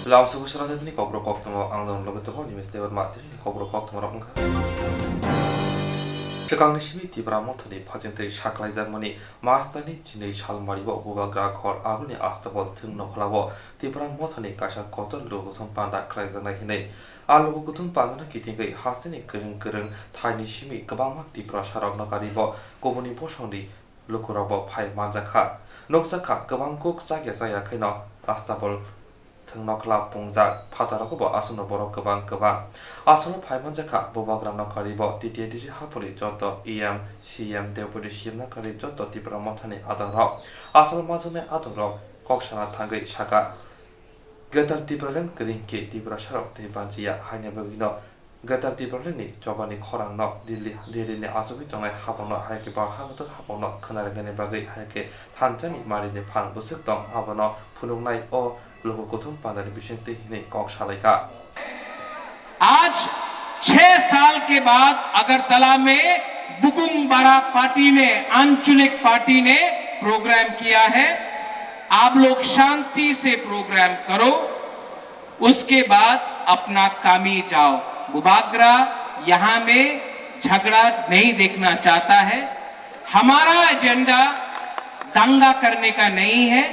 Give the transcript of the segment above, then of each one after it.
Langsung Swrangchati ni Kokborok Koktwma angdon logo to ni mesti ber mati ni Kokborok Koktwma rok ngka. Sekangni sibi tibra mothani phajente saklai jagmani Marstani jinei salmaribo bubagra khor abuni astabol thung nokhlabo tibra mothani kasa kotor logo thon panda khlaijana hinai alogo guthun pandana kitingai hasini kereng thaini simi kabama tibra saragna karibo koboni posongni lokurabo phai manjakha noksakha kabangkok jagya jaya khaino astabol Nokla Pongza Patarakobo Asono Borok Kaba Asono Paimanjaka Bobagram Nakaribo TTDC Hapoli Joto EM CM Deputy Nakari Joto Tibra Motani Adaro Asono Mazume Adoro Kokshana Tangai Shaka Greater Tibralen Grinki Tibra Sharok Tibanjia Hainabino Greater Tibraleni Jobani Korang no Lili Asobi Jonai Hapono Hake Bar Hamoto Hapono Kanaragani Bagi Hake Tantani Marini Pan Busitom Habono Pununai O लोगों को तुम पादरी विषयते ही नहीं कौशल का आज 6 साल के बाद अगरतला में बुकुमबारा पार्टी ने आंचलिक पार्टी ने प्रोग्राम किया है। आप लोग शांति से प्रोग्राम करो, उसके बाद अपना कामी जाओ। बुबागरा यहाँ में झगड़ा नहीं देखना चाहता है। हमारा एजेंडा दंगा करने का नहीं है।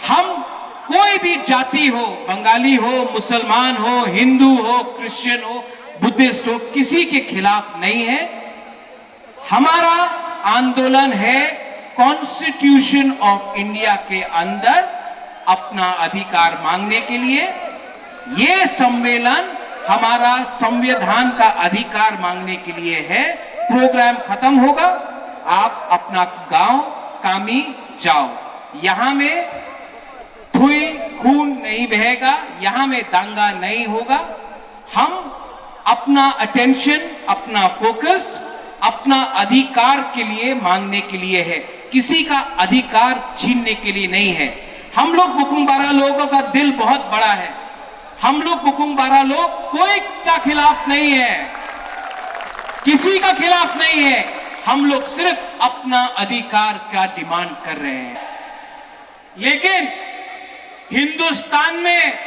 हम कोई भी जाति हो, बंगाली हो, मुसलमान हो, हिंदू हो, क्रिश्चियन हो, बुद्धिस्ट हो, किसी के खिलाफ नहीं है। हमारा आंदोलन है कॉन्स्टिट्यूशन ऑफ इंडिया के अंदर अपना अधिकार मांगने के लिए। ये सम्मेलन हमारा संविधान का अधिकार मांगने के लिए है। प्रोग्राम खत्म होगा, आप अपना गांव कामी जाओ। यहां में हुई खून नहीं बहेगा, यहां में दंगा नहीं होगा। हम अपना अटेंशन, अपना फोकस अपना अधिकार के लिए मांगने के लिए है, किसी का अधिकार छीनने के लिए नहीं है। हम लोग बुकुमबारा लोगों का दिल बहुत बड़ा है। हम लोग बुकुमबारा लोग कोई का खिलाफ नहीं है, किसी का खिलाफ नहीं है। हम लोग सिर्फ अपना अधिकार का डिमांड कर रहे हैं। लेकिन हिंदुस्तान में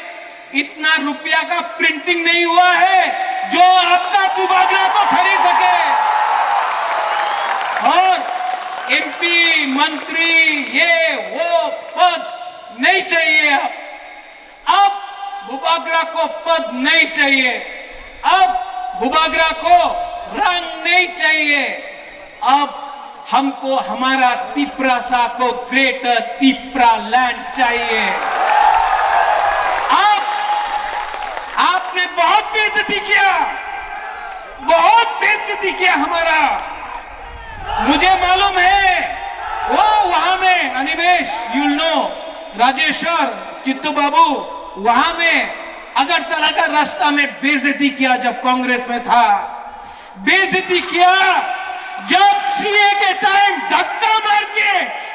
इतना रुपया का प्रिंटिंग नहीं हुआ है जो आपका बुबागरा को खरीद सके। और एमपी, मंत्री, ये वो पद नहीं चाहिए। अब बुबागरा को पद नहीं चाहिए, अब बुबागरा को रंग नहीं चाहिए। अब हमको हमारा तिप्रासा को ग्रेटर तिप्रा लैंड चाहिए। आपने बहुत बेइज्जती किया, बहुत बेइज्जती किया हमारा। मुझे मालूम है वो वहां में अनिमेश, you'll know, राजेश्वर, चित्तू बाबू वहां में अगरतला का रास्ता में बेइज्जती किया जब कांग्रेस में था। बेइज्जती किया जब सीए के टाइम धक्का मार के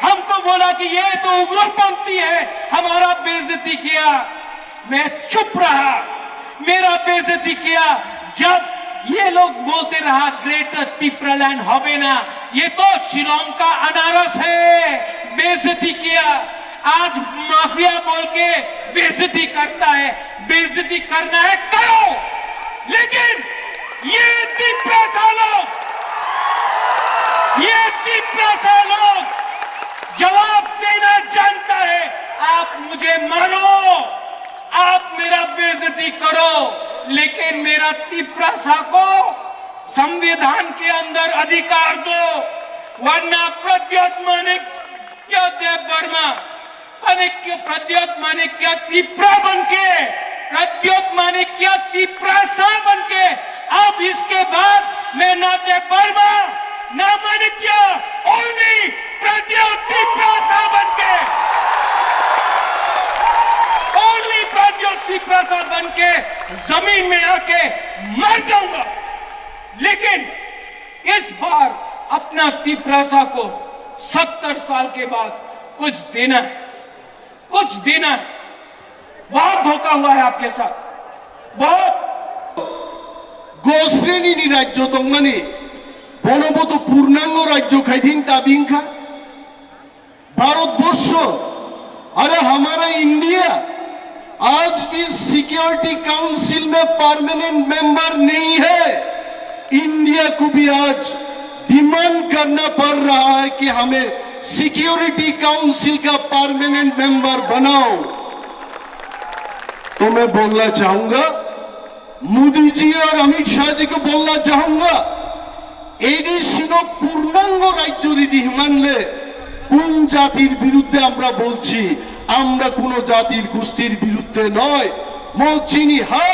हमको बोला कि ये तो उग्रपंथी है, हमारा बेइज्जती किया। मैं चुप रहा, मेरा बेइज्जती किया जब ये लोग बोलते रहा ग्रेटर तिप्रालैंड होवे ना, ये तो शिलोंग का अनारस है। बेइज्जती किया, आज माफिया बोल के बेइज्जती करता है। बेइज्जती करना है करो, लेकिन ये तिप्रासा लोग, ये तिप्रासा लोग जवाब देना जानता है। आप मुझे मानो, आप मेरा बेइज्जती करो, लेकिन मेरा तिप्रासा को संविधान के अंदर अधिकार दो, वरना प्रद्योत माणिक्य देव वर्मा प्रद्योत माणिक्य तिप्रा बनके, प्रद्योत माणिक्य तिप्रासा बनके, अब इसके बाद मैं ना देव वर्मा ना माणिक्य, ओनली प्रद्योत तिप्रासा बनके, ओनली प्रद्योत तिप्रासा बनके जमीन में आके मर जाऊंगा। लेकिन इस बार अपना तिप्रासा को 70 साल के बाद कुछ देना है, कुछ देना है। बहुत धोखा हुआ है आपके साथ, बहुत। गोश्रेणी राज्य दंगानी बनबत पूर्णांग राज्य खाइथिन ताबिंखा भारतवर्ष अरे हमारा इंडिया आज भी सिक्योरिटी काउंसिल में परमानेंट मेंबर नहीं है। इंडिया को भी आज डिमांड करना पड़ रहा है कि हमें सिक्योरिटी काउंसिल का परमानेंट मेंबर बनाओ। तो मैं बोलना चाहूंगा, मोदी जी और अमित शाह जी को बोलना चाहूंगा, एडिसिनो पूर्णांग राज्य रीति मानले কোন জাতির বিরুদ্ধে আমরা বলছি? আমরা কোন জাতির গোষ্ঠীর বিরুদ্ধে নয়। মোচিনি হা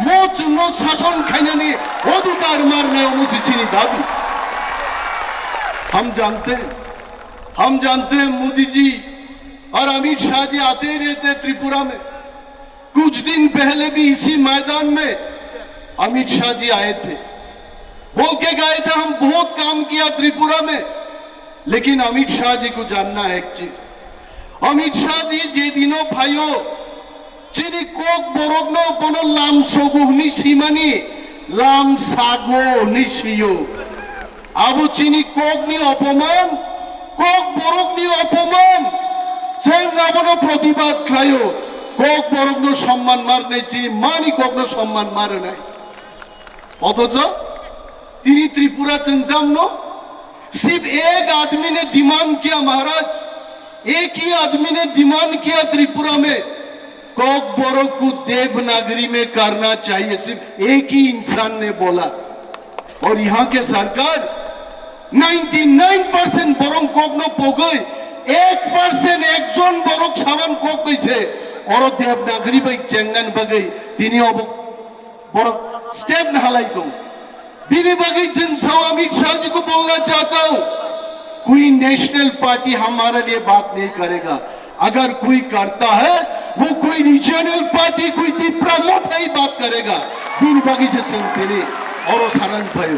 মোচন শাসন খাইনানি অধিকার মারনে অমুচিনি দাবি। हम जानते हैं मोदी जी और अमित शाह जी आते ही रहते त्रिपुरा में। कुछ दिन पहले भी इसी मैदान में अमित शाह जी आए थे, बोल के गए थे हम बहुत काम किया त्रिपुरा में। लेकिन अमित शाह जी को जानना है एक चीज, अमित शाह जी जे दिनों भाइयों चिनी कोकबोरक नो बनो लाम सोगो निशिमानी लाम सागो निशियो आबो चिनी कोक नि अपमान कोकबोरक नि अपमान जों आबोनो प्रतिबाद खायो कोकबोरक नो सम्मान मारने चिनी मानी कोक नो सम्मान मारे নাই। অথচ তিনি त्रिपुरा चिंतम नो सिर्फ एक आदमी ने डिमांड किया, महाराज एक ही आदमी ने डिमांड किया त्रिपुरा में कोकबोरक को देवनागरी में करना चाहिए। सिर्फ एक ही इंसान ने बोला और यहाँ के सरकार 99% বরং কোকনো পগই 1% একজন বরং সামান কোক কইছে और देवनागरी बाई चेंगन बगई তিনি বরং स्टेप न हलाई दो बिनी बगई जिनसा अमित शाह जी को बोलना चाहता हूँ, कोई नेशनल पार्टी हमारे लिए बात नहीं करेगा। अगर कोई करता है वो कोई रीजनल पार्टी कोई प्रमोट ही बात करेगा। बिन बगीचे चिंतने और सारण भाई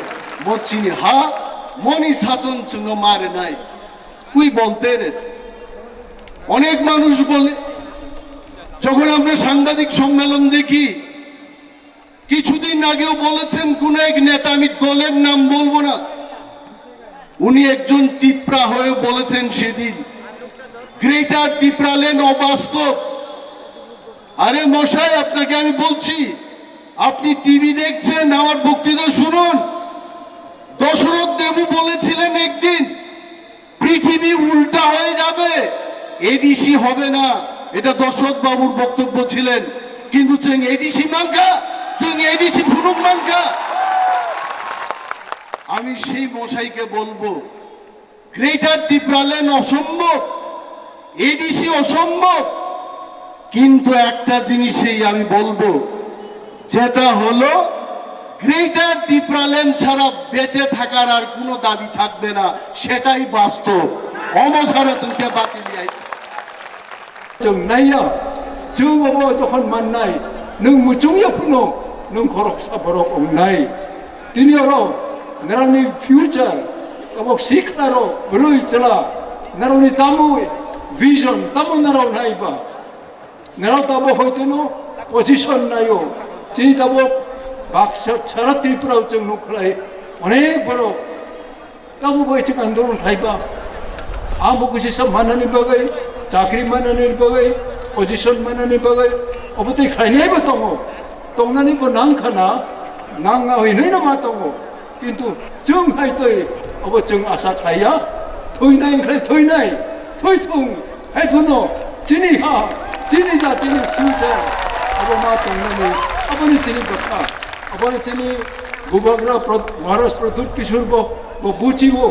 मोचिनी हा मनी शासन चुंग मारे नाई कोई बोलते रहते अनेक मानुष बोले। যখন আমরা সাংবাদিক সম্মেলন দেখি, কিছুদিন আগেও বলেছেন কোন এক নেতা, আমি দলের নাম বলবো না, উনি একজন তিপ্রা হয়ে বলেছেন সেদিন গ্রেটার তিপ্রালেন অবাস্তব। আরে মশাই আপনাকে আমি বলছি, আপনি টিভি দেখছেন, আমার বক্তৃতা শুনুন। দশরথ দেবু বলেছিলেন একদিন পৃথিবী উল্টা হয়ে যাবে, এডিসি হবে না। এটা দশরথ বাবুর বক্তব্য ছিলেন। কিন্তু চেং এডিসি মাঙ্কা চেং এডিসি ফুনুক মাঙ্কা। আমি সেই মশাইকে বলবো গ্রেটার তিপ্রালেন অসম্ভব, এডিসি অসম্ভব। কিন্তু একটা জিনিসই আমি বলবো, যেটা হলো গ্রেটার তিপ্রালেন ছাড়া বেঁচে থাকার আর কোনো দাবি থাকবে না, সেটাই বাস্তব। অমসারা চিন্তা বাঁচি নিয়ে जों नाया जों अब जखन माननाय नों मुचुंया फुनो नों खरक साबरक नाय दिनै आरो नारावनि फ्यूचर अब सिखनारो ब्रुइ चला नारावनि तामु विजन तामु नाराव नायबा नाराव ताबो हयतनो पोजिशन नायो दिनै ताबो बाक्सा सारा त्रिपुराव जों नखलाय अनेक बरो ताबो बैठक आंदोलन थायबा आंबो कुछ सम्माननि बगै चाकरी मानने बगै पोजिशन मानने बगै अब तो खाइनायबो दङ दंनानैबो नांखाना नाङा हैनाय नङा दङ। किन्तु जों हायतै अब जों आसा खाया थैनायनिफ्राय थैनाय थैथों हायफोनो दिनैहा दिनै जातिनि फिउचार अब मा दंनानै अबनि दिनै बाथ्रा अबनि दिनै बुबाग्रा महाराज प्रदुत किशोरबो बुचिबो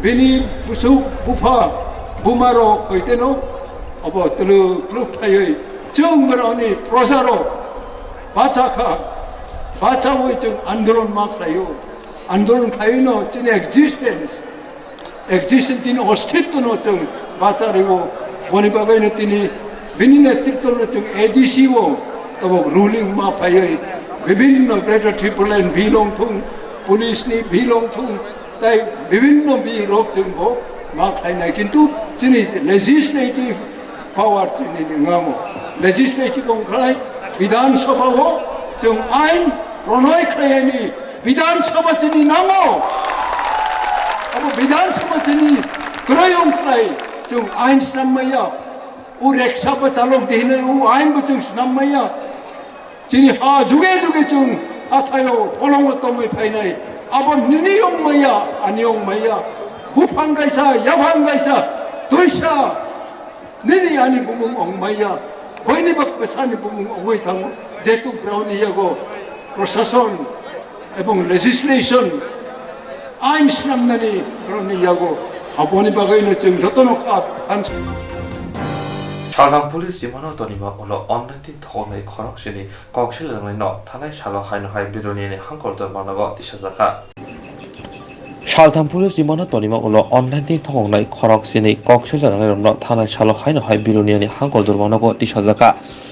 बेनि बुसौ बुफा बुमारो हयतेनो अब तुलु प्लुथायै जों बरावनि प्रजारो बाचाखा बाचावै जों आन्दोलन मा खालायो आन्दोलन खालायनो जोंनि एक्जिस्टेन्स दिनै अस्तित्वनो जों बाचारिवो बनि बागैनो दिनै बिनि नेतृत्वनो जों एडिसिवो अब रुलिं मा फायै विभिन्न ग्रेटर त्रिपुरान बिलंथुं पुलिसनि बिलंथुं ताई विभिन्न बिलक जोंबो मा खालायनाय। किन्तु जोंनि लेजिस्लेटिभ पावार जोंनि नङामो लेजिस्लेटिभ ओंखारनाय विधान सभाव जों आइन प्रणय खालायनि विधान सभा जोंनि नांगौ। अब विधान सभा जोंनि ग्रय ओंखारनाय जों आइन स्लामैया ও রিক্সা বা চালক দিলে ও আইন বচুং স্নামমাইয়া চিনি হা যুগে যুগে চুং আথায়ো পলংতমই ফাইনাই আবার নিনিয়ং মাইয়া আনিয়ং মাইয়া হুফাং গাইসা ইয়াভাং গাইসা দুইসা নিনি আনি বুমুং অং মাইয়া বইনিবাক পেশানি বুমুং অগৈ থাং যেহেতু ব্রাউনিয়াগো প্রশাসন এবং লেজিসলেশন আইন স্নামনানি ব্রাউনিয়াগো আপনি বাগাইনো চুং যতন খাপ সালদাং পুলিশ জিমানো তনিমা উলো অনলাইন তিন থগনাই খরক সিনি ককশিল লাংনাই ন থানাই সালো হাইনো হাই বিরোনিনি হাঙ্কর দরমানগ দিশাজাখা সালদাং পুলিশ জিমানো তনিমা উলো অনলাইন তিন থগনাই খরক সিনি ককশিল লাংনাই ন থানাই সালো হাইনো high বিরোনিনি হাঙ্কর দরমানগ দিশাজাখা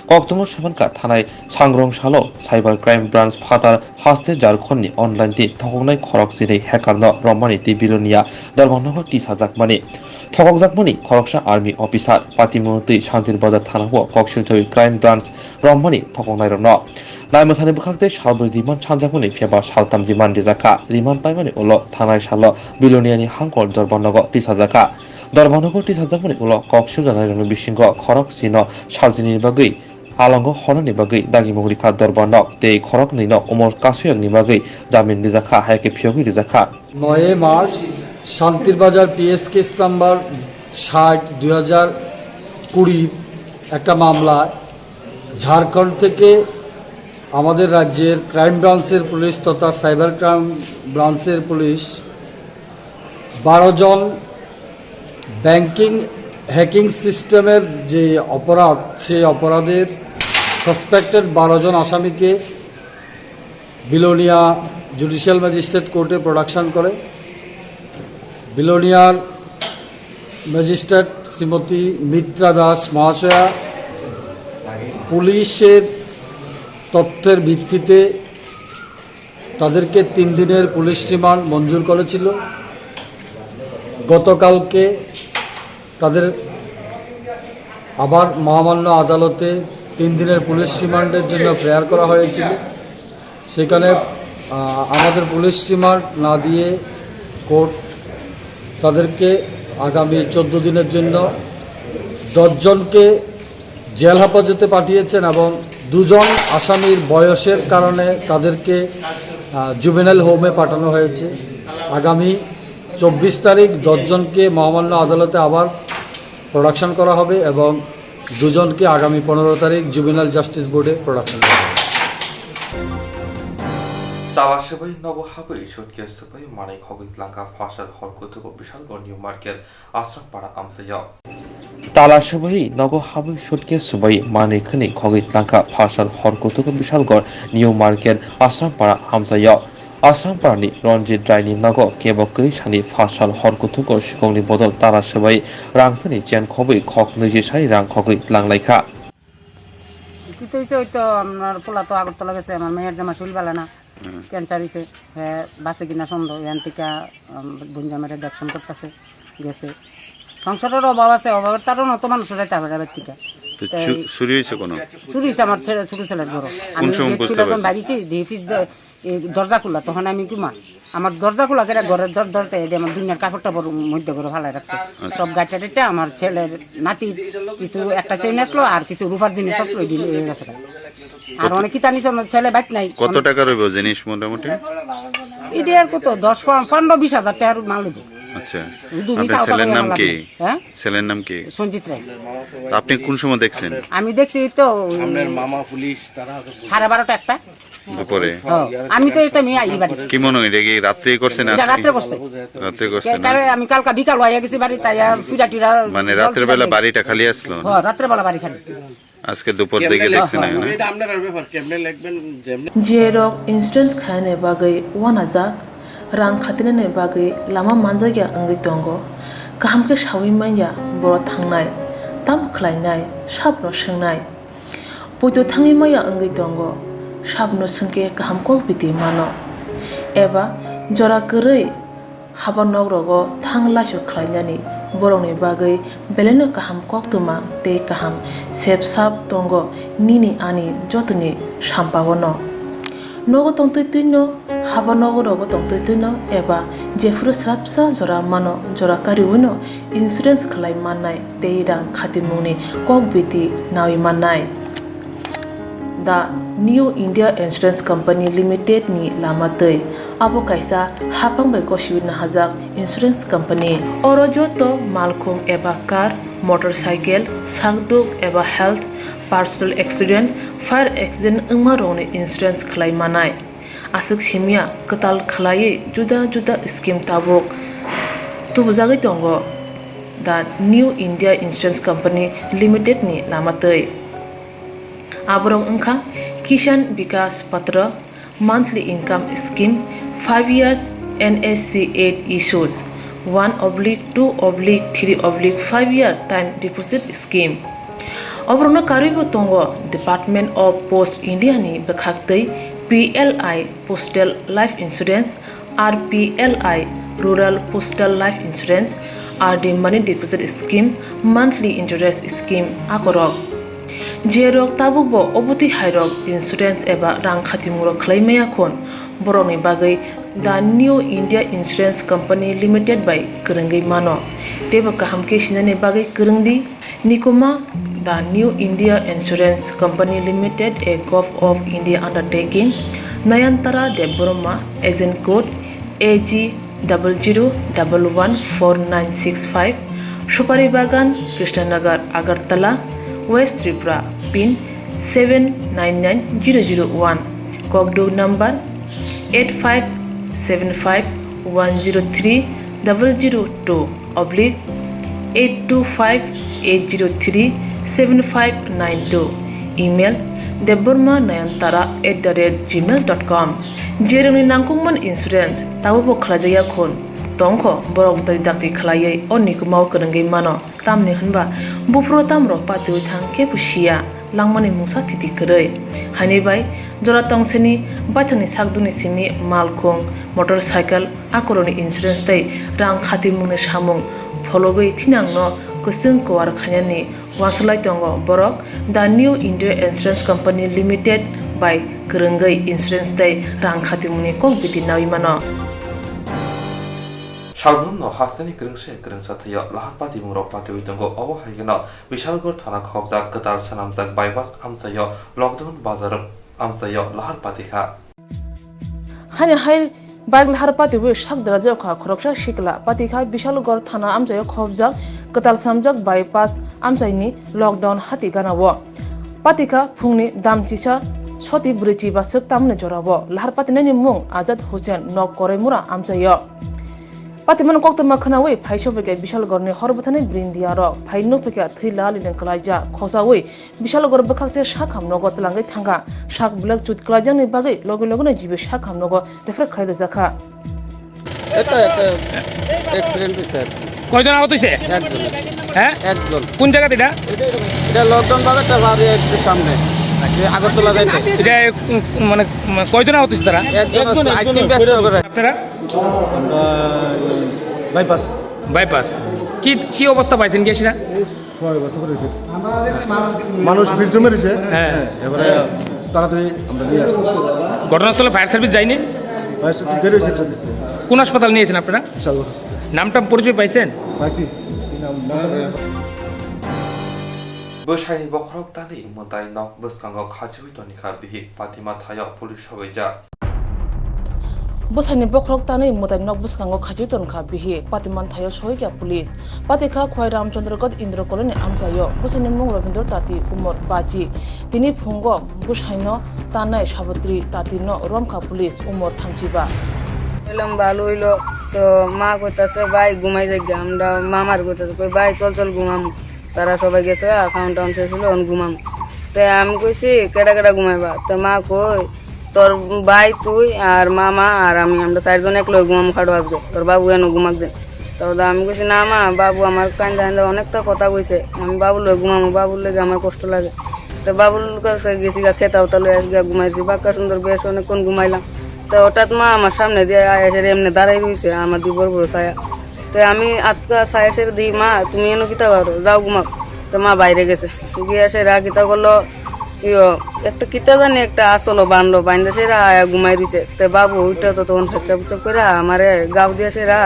Koktwma Shamanka Thanai Sangrong Shalo Cyber Crime Branch Fatar Haste Jarkhondni Online Ti Thoknai Khorok Sini Hackerno Romani Ti Bilonia Darmanogo Tisajakmani Thokokjakmani Khoroksha Army Officer Patimoti Shantir Bazar Thanago Kokshiltoi Crime Branch Romani Thoknai Romno Naimathani Bukhakte Shalburi Diman Chanjakmani Pheba Shaltam Diman Dizaka Riman Paimani Ulo Thanai Shalo Biloniani Hankol Darmanogo Tisajaka Darmanogo Tisajakmani Ulo Kokshil Janai Romi Bishingo Khorok Sino Shaljini Bagui Alango Honani Bagui Dagi Mugurika Dorbanok Te Khorok Nino Umor Kasuyang ni Bagui Damin Dizaka Haike Pyogi Dizaka 9 March শান্তির বাজার PS case number 60/2020 একটা মামলা ঝাড়খণ্ড থেকে আমাদের রাজ্যের crime ব্রাঞ্চের police তথা cyber crime ব্রাঞ্চের পুলিশ 12 জন ব্যাংকিং হ্যাকিং সিস্টেমের যে অপরাধ সেই অপরাধের সাসপেক্টেড 12 জন আসামিকে বিলোনিয়া জুডিশিয়াল ম্যাজিস্ট্রেট কোর্টে প্রোডাকশন করে বিলোনিয়ার ম্যাজিস্ট্রেট শ্রীমতী মিত্রা দাস মহাশয়া পুলিশের তথ্যের ভিত্তিতে তাদেরকে 3 দিনের পুলিশ রিমান্ড মঞ্জুর করেছিল গতকালকে তাদের আবার মহামান্য আদালতে 3 দিনের পুলিশ রিমান্ডের জন্য প্রেয়ার করা হয়েছিল সেখানে আমাদের পুলিশ রিমান্ড না দিয়ে কোর্ট তাদেরকে আগামী 14 দিনের জন্য 10 জনকে জেল হেফাজতে পাঠিয়েছেন এবং 2 জন আসামির বয়সের কারণে তাদেরকে জুভেনাইল হোমে পাঠানো হয়েছে আগামী 24 তারিখ 10 জনকে মহামান্য আদালতে আবার প্রোডাকশন করা হবে এবং 2 জনকে আগামী 15 তারিখ জুভেনাইল জাস্টিস বোর্ডে প্রোডাকশন করা হবে Talashabai Nobohabai Shotkesabai Mani Kogit Lanka Fashal Horkutu Bishal New Market Asram Para Amsayo Talashabai Nobohabai Shotkesabai Mani Kani Kogit Lanka Fashal Horkutu Bishal New Market Asram Para Amsayo Asram Parani Ronji Draini Nago Kebokri Shani Fashal Horkutu Shikoni Bodol Talashabai Rangsani Chen Kobai Kok Nujishai Rang Kogit Lang Laika কি তো হইছে ওই তো আমার পোলা তো আগরতলা গেছে আমার মেয়ের জামা শুল বালা না ক্যান্সার হইছে বাসে কিনা সন্দেহ এখান থেকে বুনজামের দেখশন করতেছে গেছে সংসারের অভাব আছে অভাবের তারও নত মানুষ যাইতে হবে এবার থেকে চুরি হয়েছে আমার ছেলে ছোট ছেলের বড় আমি যখন বাড়িছি ডিফিস দরজা খোলা তখন আমি কিমা আমার দরজা খোলা করে ঘরের দরজাতে আমার দুনিয়ার কাপড়টা বড় মধ্যে করে ভালো রাখছে সব গাড়িটা টেটে আমার ছেলের নাতির কিছু একটা চেইন আসলো আর কিছু রূপার জিনিস আসলো হয়ে গেছে আর অনেক কি জানিস ছেলে বাইক নাই কত টাকা রইব জিনিস মোটামুটি এটার কত 10-15-20 হাজার টাকার মাল দেবো আচ্ছা ছেলের নাম কি ছেলের নাম কি সঞ্জিত রায় আপনি কোন সময় দেখছেন আমি দেখছি তো আপনার মামা পুলিশ তারা 12:30 একটা দুপুরে আমি তো এটা নিয়ে আই বাড়ি কি মনে হয় কি রাত্রে করছেন রাত্রে করছেন কারণ আমি কালকা বিকাল হয়ে গেছি বাড়ি তাই ফিরাটিরা মানে রাতের বেলা বাড়িটা খালি আসলো হ্যাঁ রাতের বেলা বাড়ি খালি আজকে দুপুর দিকে দেখছেন না এটা আপনার ব্যাপার কেমনে লিখবেন जेरक इंस्टेंस खाने बागै वानाजाक रां खातिने बागै लामा मानजागिया अंगै दंगो गाहामके सावि माइया बर' थांनाय ताम खलायनाय साबनो सोंनाय बयदो थाङै माइया अंगै दंगो साबनो सोंके गाहामको बिदि मानो एबा जरा गोरै हाबा नगरगो थां लासु खलायनानै बर'नि बागै बेलेनो गाहाम कक्तुमा ते गाहाम सेब साब दंगो निनि आनि जतनि साम्पावनो nogo tongtui tuino haba nogo rogo tongtui tuino eba jefuru srapsa jora mano jora kariwino insurance khlai manai teirang khatimuni kokbiti nawi manai. The New India Insurance Company Limited ni lamatei abo kaisa hapang bai koshiwina hajak insurance company oro joto malkhung eba car motorcycle sakduk eba health personal accident fire accident ungma rongni insurance khlai manai asuk simia katal khlai juda juda scheme tabok tubujagi tongo the New India Insurance Company Limited ni lamatei aborong ungkha Kishan Vikas Patra monthly income scheme 5 years NSC 8 issues 1/2/3/5 year time deposit scheme obrona karibo tongo Department of Post India ni bekhaktei PLI Postal Life Insurance RPLI Rural Postal Life Insurance RD Money Deposit Scheme monthly interest scheme akorok jerok tabubo obuti hairok insurance eba rang khatimuro khlaimaya khon boroni bagai the New India Insurance Company Limited by Kurungi mano teba kahamke sinane bagai kurungdi nikoma the New India Insurance Company Limited a Gulf of India undertaking Nayantara Deboroma agent code AG 00114965 Shupari Bagan Krishnanagar Agartala West Tripura pin 799001 Kokborok number 85751002/825-803-7592 email debormanayantara@gmail.com jeroni nangkungman insurance tabubo khlajaya khon tongkho borok dai dakti khlaiye onikumau kurungai mano tamni hanba bufro tamro patu thangke pusia langmani mungsa thiti korei hani bai jora tongseni baithani sakduni simi malkhung motorcycle akoroni insurance tai rang khati mune samung phologoi thinangno kusung kwar khanyani waslai tongo borok the New India Insurance Company Limited by kurungai insurance tai rang khati mune kokbiti nawi mano সার্বজনীন হাসনানি গ্রংশে গ্রংসাথিয়া লাহাপাতি মুরপাতি উইতঙ্গ অবহাইগনা বিশালগড় থানা খবজাক গতার সানামজাক bypass আমসায় lockdown বাজার আমসায় লাহাপাতিখা হানি high bike লাহাপাতি বই সাকদরা জখা খরকসা শিকলা পাতিখা বিশালগড় থানা আমসায় খবজাক গতাল সামজাক bypass আমসাইনি lockdown হাতি গানাবো পাতিখা ফুংনি দামচিসা সতি ব্রিচি বাসক তামনে জরাবো লাহাপাতিনানি মুং Azad Hossain knock করে Mura আমসায় Patiman Koktwma khanawi phaisho peke Bishalgorni horbathani brindiaro phaino peke thila lilen kalaija khosawi Bishalgor bakhakse shakham nogo tlangai thanga shak blak chut kalajang ni bagai logo logo na jibe shakham nogo refer khaile zakha এটা একটা accident হইছে কয়জন আহত হইছে একজন হ্যাঁ একজন কোন জায়গাতে এটা এটা লকডাউন বাজারটা বাড়ি একটু সামনে আগরতলা যাইতে এটা মানে কয়জন আহত হইছে তারা একজন আইসক্রিম ব্যবসা করে আপনারা আমরা বাইপাস বাইপাস কি কি অবস্থা পাইছেন কি সেটা মানুষ ভিড় জমে রয়েছে হ্যাঁ এবারে তাড়াতাড়ি আমরা নিয়ে আসলাম ঘটনাস্থলে ফায়ার সার্ভিস যায়নি দেরি হয়েছে কোন হাসপাতাল নিয়েছেন আপনারা নামটা পরিচয় পাইছেন পাইছি বসাইনি বখরক তানি মতাই নক বসকাঙ্গ খাজুই তনিখা বিহি পাতিমা থায় police হইজা Busani bokrok tani mutai nok buskango khajiton kha bihi patiman thayo sohigya police patikha khwai ramchandragat indra koloni amsayo busani mung ravindra tati umor baji tini phungo busaino tanai sabotri tati no romkha police umor thamchiba এলাম ভালো হইলো তো মা কইতাছে ভাই ঘুমাই যাই আমরা মামার কইতাছে কই ভাই চল চল ঘুমাম তারা সবাই গেছে অ্যাকাউন্ট শেষ হলো অন ঘুমাম তো আমি কইছি কেডা কেডা ঘুমাইবা তো মা কই তোর ভাই তুই আর মামা আর আমি আমরা চারজন একলো ঘুমাম খাটো আজকে তোর বাবু এনে ঘুমাক দেন তো আমি কইছি না মা বাবু আমার কান্দা অনেকটা কথা কইছে আমি বাবুর লগে ঘুমামো বাবুর লগে আমার কষ্ট লাগে তো বাবুর কাছে গেছি খেতাও তাহলে ঘুমাইছি বাক্কা সুন্দর বেশ অনেকক্ষণ ঘুমাইলাম তো হঠাৎ মা আমার সামনে দিয়ে এসে এমনি দাঁড়াই রয়েছে আমার দুই বড় বড় ছায়া তো আমি আজকা ছায়া সেরে দিই মা তুমি এনে কিতা করো যাও ঘুমাও তো মা বাইরে গেছে গিয়ে এসে রা কিতা করলো একটা কিতা জানি একটা আসলো বান্ধব বান্ধব সেরা আয়া ঘুমাই রয়েছে তো বাবু ওইটা তো তখন ফেচা ফুচা করে আমারে গাও দিয়ে সেরা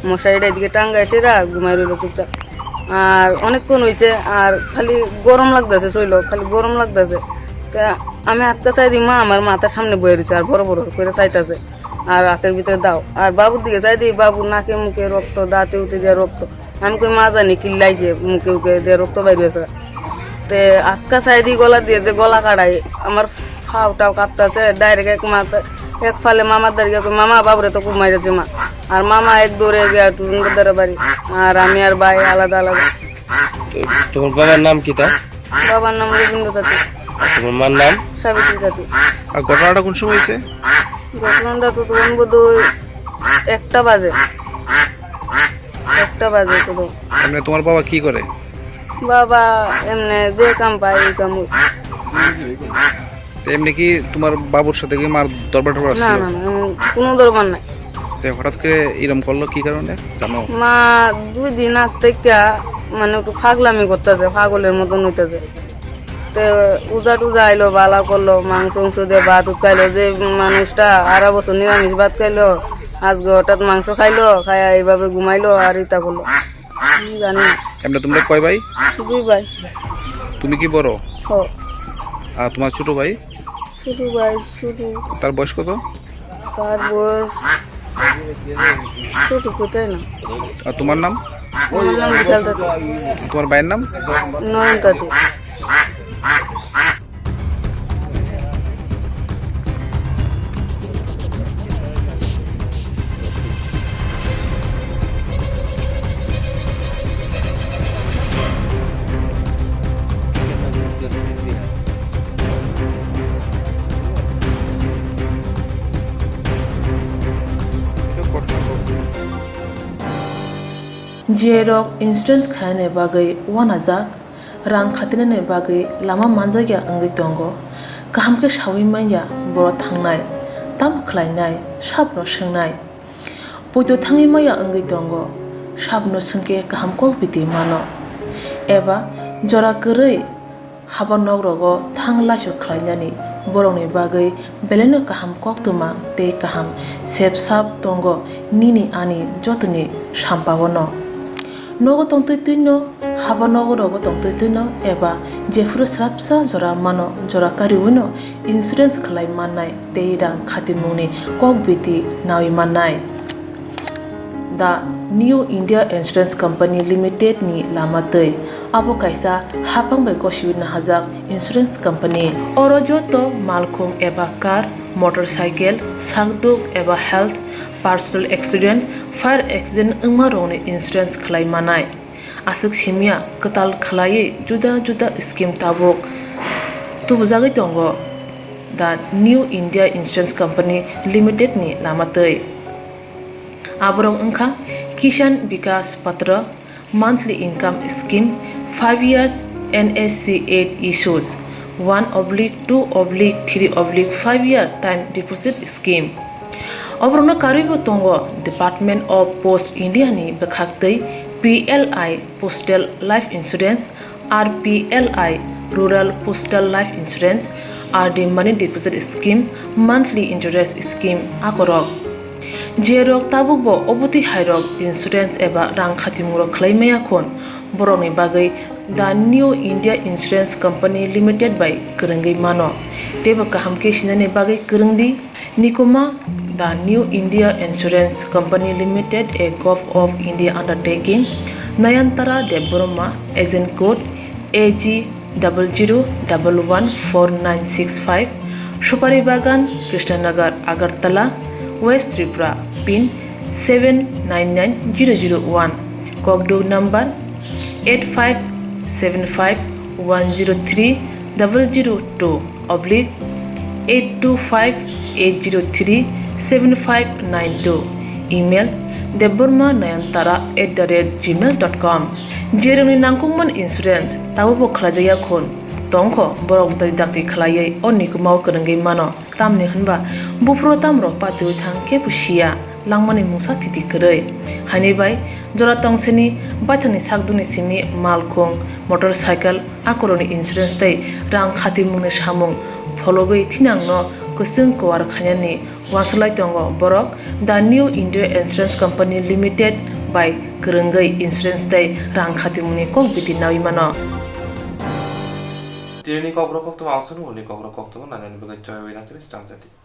মশারিটা এদিকে টাঙ্গায় সেরা ঘুমাই রইল চুপচাপ। আর অনেকক্ষণ হয়েছে আর খালি গরম লাগতেছে শৈল খালি গরম লাগতেছে। তা আমি হাতটা চাই দিই মা আমার মাথার সামনে বয়ে রয়েছে আর বড় বড় করে চাইতেছে আর হাতের ভিতরে দাও আর বাবুর দিকে চাই দিই বাবুর নাকে মুখে রক্ত দাঁতে উঠে দিয়ে রক্ত। আমি কই মা জানি কিল্লাইছে মুখে উঠে দিয়ে রক্ত বাইরে হয়েছে। তে আটকা চাই দিই গলা দিয়ে যে গলা কাটাই আমার ফাও টাও কাঁপতেছে ডাইরেক্ট এক ফালে মামার দাঁড়িয়ে মামা বাবুরে তো খুব মাইরেছে মা আর মামা এক দৌড়ে গিয়ে টুরুন্ডার বাড়ি আর আমি আর ভাই আলাদা আলাদা। তোমার বাবার নাম কি তা? বাবার নাম রবীন্দ্র তাঁতি। তোমার মার নাম? সাবিত্রী তাঁতি। আর ঘটনাটা কোন সময় হয়েছে? ঘটনাটা তো তখন বোধ একটা বাজে তো। এমনি তোমার বাবা কি করে? বাবা এমনি যে কাম পায় এই কাম। এমনি কি তোমার বাবুর সাথে কি মার দরবার টরবার না ছিল? না না কোনো দরবার নাই। হঠাৎ করে এরকম করলো কি কারণে জানো? মা 2 দিন আগ থেকে মানে একটু ফাগলামি করতেছে পাগলের মতন হইতেছে। তো উজা টুজা আইলো বালা করলো মাংস দিয়ে ভাত উৎকাইলো যে মানুষটা 2.5 বছর নিরামিষ ভাত খাইলো আজকে হঠাৎ মাংস খাইলো খাইয়া এইভাবে ঘুমাইলো আর ইতা করলো জানি না। এমনি তোমরা কয় ভাই? 2 ভাই। তুমি কি বড়? ও আর তোমার ছোট ভাই? ছোট ভাই ছোট। তার বয়স কত? তার বয়স ছোট কোথায় না। আর তোমার নাম? আমার নাম বিশাল তাঁতি। তোমার ভাইয়ের নাম? নয়ন তাঁতি। Swrangchati insurance khane bagai wanajak rang khatinane bagai lama manjagya angai tongo kaham ke shawi manya boro thangnai tam khlainai sabno swngnai poito thangi maya angai tongo sabno sungke kaham ko biti mano eba jora korei habanok rogo thangla shu khlainani boroni bagai beleno kaham Koktwma te kaham sepsap tongo nini ani jotoni sampawono nogo tongtoi tuino haba nogo rogo tongtoi tuino eba jefuru srapsa jora mano jora kariwino insurance khlai mannai teirang khatimuni kokbiti nawi mannai. The New India Insurance Company Limited ni lamatei abo kaisa hapang bai koshiwina hajak insurance company oro joto malkhung eba car motorcycle sakduk eba health personal accident fire accident ungma rone insurance khlai manai asuk simia katal khlai juda juda scheme tabok tubujagai tongo the New India Insurance Company Limited ni lamatei aborong ungkha Kisan Vikas Patra monthly income scheme 5 years NSC 8 issues 1/2/3/5 year time deposit scheme Obrona karibo tongo Department of Post India ni bekhaktei PLI Postal Life Insurance RPLI Rural Postal Life Insurance RD Money Deposit Scheme Monthly Interest Scheme akorok Jerok tabukbo obuti hairok insurance eba rang khatimuro khlaimaya khon boroni bagai the New India Insurance Company Limited by Kurungai mano teba kaham ke sinane bagai kurungdi nikoma the New India Insurance Company Limited a Gov of India undertaking Nayantara Deboroma agent code AG 00114965 Shupari Bagan Krishnanagar Agartala West Tripura pin 799001 Kokdo number 8575102825-825-803-7592 email debormanayantara@gmail.com jeroni nangkungman insurance tabo khlajaya khon tongkho borok dai dakti khlaiye onni kumau kurungai mano tamni hanba bufro tamro patu thang ke pusia langmani musa titi kerei hani bai jora tongseni baithani sakduni simi malkhong motorcycle akoroni insurance tei rang khati mungni samung phologoi thinangno kusung kwar khanyani waslai tongo borok the new India Insurance Company Limited by Kurungai Insurance tei rang khati mungni kok biti nawi mano Tiene Kokborok Koktwma asunu ni Kokborok Koktwma nanani bagai Swrangchati.